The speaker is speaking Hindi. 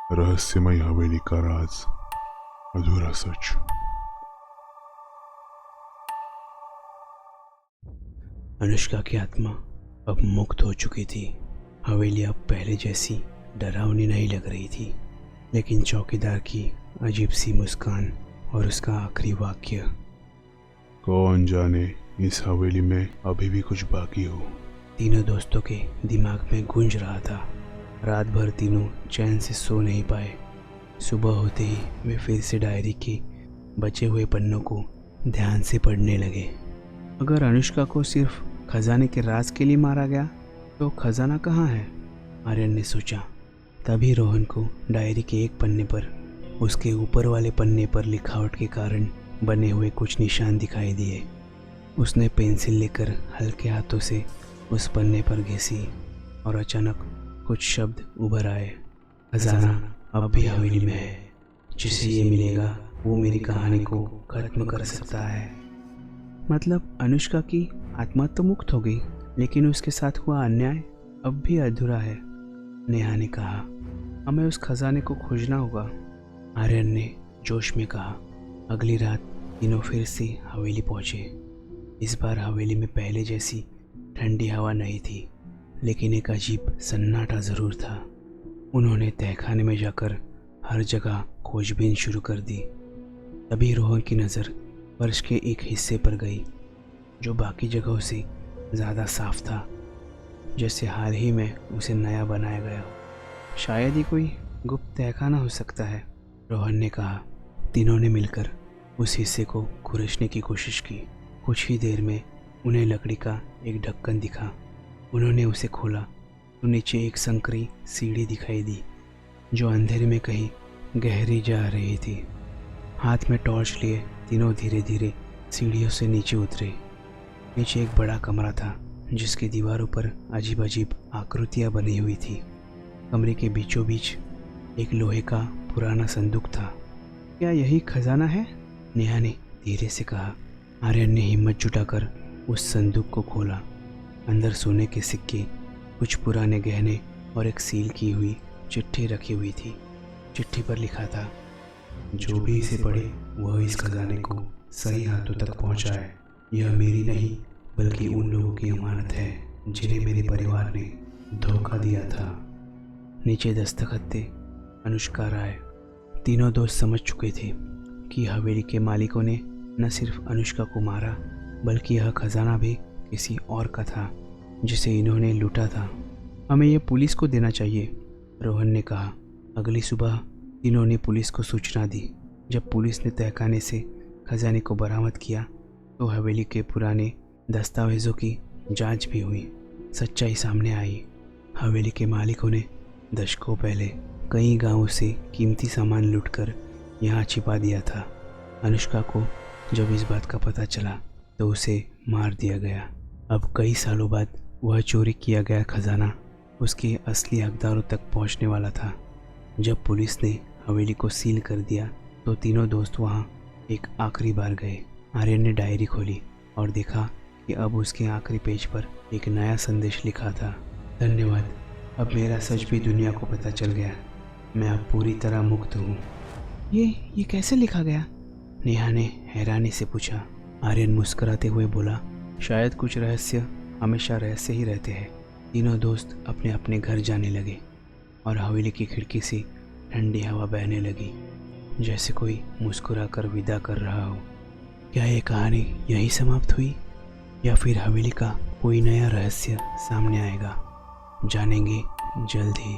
रहस्यमय हवेली का राज, अधूरा सच। अनुष्का की आत्मा अब मुक्त हो चुकी थी। हवेली अब पहले जैसी डरावनी नहीं लग रही थी, लेकिन चौकीदार की अजीब सी मुस्कान और उसका आखिरी वाक्य, कौन जाने इस हवेली में अभी भी कुछ बाकी हो, तीनों दोस्तों के दिमाग में गूंज रहा था। रात भर तीनों चैन से सो नहीं पाए। सुबह होते ही वे फिर से डायरी के बचे हुए पन्नों को ध्यान से पढ़ने लगे। अगर अनुष्का को सिर्फ खजाने के राज के लिए मारा गया तो खजाना कहाँ है, आर्यन ने सोचा। तभी रोहन को डायरी के एक पन्ने पर उसके ऊपर वाले पन्ने पर लिखावट के कारण बने हुए कुछ निशान दिखाई दिए। उसने पेंसिल लेकर हल्के हाथों से उस पन्ने पर घिसी और अचानक कुछ शब्द उभर आए। खजाना अब भी हवेली में है। जिसे ये मिलेगा वो मेरी कहानी को खत्म कर सकता है। मतलब अनुष्का की आत्मा तो मुक्त हो गई, लेकिन उसके साथ हुआ अन्याय अब भी अधूरा है, नेहा ने कहा। हमें उस खजाने को खोजना होगा, आर्यन ने जोश में कहा। अगली रात तीनों फिर से हवेली पहुंचे। इस बार हवेली में पहले जैसी ठंडी हवा नहीं थी, लेकिन एक अजीब सन्नाटा ज़रूर था। उन्होंने तहखाने में जाकर हर जगह खोजबीन शुरू कर दी। तभी रोहन की नज़र फर्श के एक हिस्से पर गई, जो बाकी जगहों से ज़्यादा साफ था, जैसे हाल ही में उसे नया बनाया गया हो। शायद ही कोई गुप्त तहखाना हो सकता है, रोहन ने कहा। तीनों ने मिलकर उस हिस्से को खुरचने की कोशिश की। कुछ ही देर में उन्हें लकड़ी का एक ढक्कन दिखा। उन्होंने उसे खोला तो नीचे एक संकरी सीढ़ी दिखाई दी, जो अंधेरे में कहीं गहरी जा रही थी। हाथ में टॉर्च लिए तीनों धीरे धीरे सीढ़ियों से नीचे उतरे। नीचे एक बड़ा कमरा था, जिसकी दीवारों पर अजीब अजीब आकृतियाँ बनी हुई थी। कमरे के बीचों बीच एक लोहे का पुराना संदूक था। क्या यही खजाना है, नेहा ने धीरे से कहा। आर्यन ने हिम्मत जुटाकर उस संदूक को खोला। अंदर सोने के सिक्के, कुछ पुराने गहने और एक सील की हुई चिट्ठी रखी हुई थी। चिट्ठी पर लिखा था, जो भी इसे पढ़े वह इस खजाने को सही हाथों तक पहुंचाए। यह मेरी नहीं बल्कि उन लोगों की अमानत है जिन्हें मेरे परिवार ने धोखा दिया था। नीचे दस्तखत थे, अनुष्का राय। तीनों दोस्त समझ चुके थे कि हवेली के मालिकों ने न सिर्फ अनुष्का को मारा, बल्कि यह खजाना भी किसी और का था, जिसे इन्होंने लूटा था। हमें यह पुलिस को देना चाहिए, रोहन ने कहा। अगली सुबह तीनों ने पुलिस को सूचना दी। जब पुलिस ने तहखाने से खजाने को बरामद किया तो हवेली के पुराने दस्तावेज़ों की जांच भी हुई। सच्चाई सामने आई। हवेली के मालिकों ने दशकों पहले कई गांवों से कीमती सामान लूटकर यहाँ छिपा दिया था। अनुष्का को जब इस बात का पता चला तो उसे मार दिया गया। अब कई सालों बाद वह चोरी किया गया खजाना उसके असली हकदारों तक पहुंचने वाला था। जब पुलिस ने हवेली को सील कर दिया तो तीनों दोस्त वहां एक आखिरी बार गए। आर्यन ने डायरी खोली और देखा कि अब उसके आखिरी पेज पर एक नया संदेश लिखा था। धन्यवाद, अब मेरा सच भी दुनिया को पता चल गया। मैं अब पूरी तरह मुक्त हूँ। ये कैसे लिखा गया, नेहा ने हैरानी से पूछा। आर्यन मुस्कुराते हुए बोला, शायद कुछ रहस्य हमेशा रहस्य ही रहते हैं। तीनों दोस्त अपने अपने घर जाने लगे और हवेली की खिड़की से ठंडी हवा बहने लगी, जैसे कोई मुस्कुरा कर विदा कर रहा हो। क्या ये कहानी यहीं समाप्त हुई या फिर हवेली का कोई नया रहस्य सामने आएगा? जानेंगे जल्द ही।